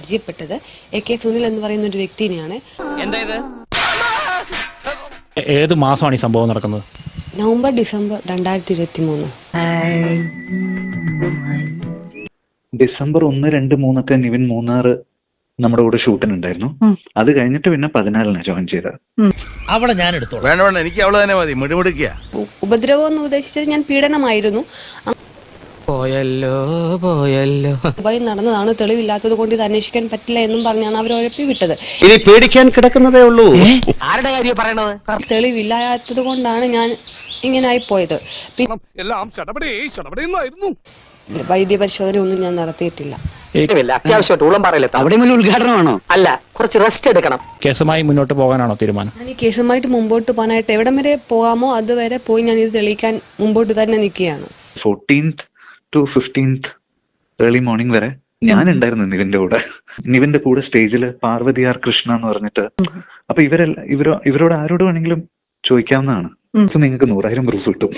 പരിചയപ്പെട്ടത് AK സുനിൽ എന്ന് പറയുന്ന ഒരു വ്യക്തിനെയാണ്. ഏത് മാസമാണ് ഈ സംഭവം നടക്കുന്നത്? November December 2023. ഡിസംബർ 1, 2, 3 ഒക്കെ നിവിൻ മൂന്നാറ് നമ്മുടെ കൂടെ ഷൂട്ടിനുണ്ടായിരുന്നു. അത് കഴിഞ്ഞിട്ട് പിന്നെ 14 ജോയിൻ ചെയ്തത്. അവളെ ഞാൻ എടുത്തോളാം. വേണ്ട എനിക്ക് അവളെ തന്നെ മതി. മിടുമിടുക്കിയ ഉപദ്രവം എന്ന് ഉദ്ദേശിച്ചത് ഞാൻ പീഡനമായിരുന്നു. ദുബായി നടന്നതാണ്, തെളിവില്ലാത്തത് കൊണ്ട് ഇത് അന്വേഷിക്കാൻ പറ്റില്ല എന്നും പറഞ്ഞാണ് അവർ ഉഴപ്പി വിട്ടത്. ഇനി പേടിക്കാൻ കിടക്കുന്നതേ ഉള്ളൂ. ആരുടെ കാര്യം പറയണത്? തെളിവില്ലാത്തത് കൊണ്ടാണ് ഞാൻ ഇങ്ങനായി പോയത്. വൈദ്യപരിശോധന ഒന്നും ഞാൻ നടത്തിയിട്ടില്ല. അത്യാവശ്യമായിട്ട് ഊളം പറയല്ലേ, അവിടെ ഉദ്ഘാടനമാണോ? അല്ല, കുറച്ച് റെസ്റ്റ് എടുക്കണം. കേസുമായി മുന്നോട്ട് പോകാനാണോ തീരുമാനം? ഞാൻ ഈ കേസുമായിട്ട് മുമ്പോട്ട് പോകാനായിട്ട് എവിടം വരെ പോകാമോ അതുവരെ പോയി ഞാൻ ഇത് തെളിയിക്കാൻ മുമ്പോട്ട് തന്നെ നിൽക്കുകയാണ്. 14th to 15th early morning വരെ ഞാൻ ഉണ്ടായിരുന്നു നിവിന്റെ കൂടെ. നിവിന്റെ കൂടെ സ്റ്റേജിൽ പാർവതി ആർ കൃഷ്ണ എന്ന് പറഞ്ഞിട്ട്. അപ്പൊ ഇവരോട് ആരോട് വേണമെങ്കിലും ചോദിക്കാവുന്നതാണ്. നിങ്ങൾക്ക് 100,000 പ്രൂഫ് കിട്ടും.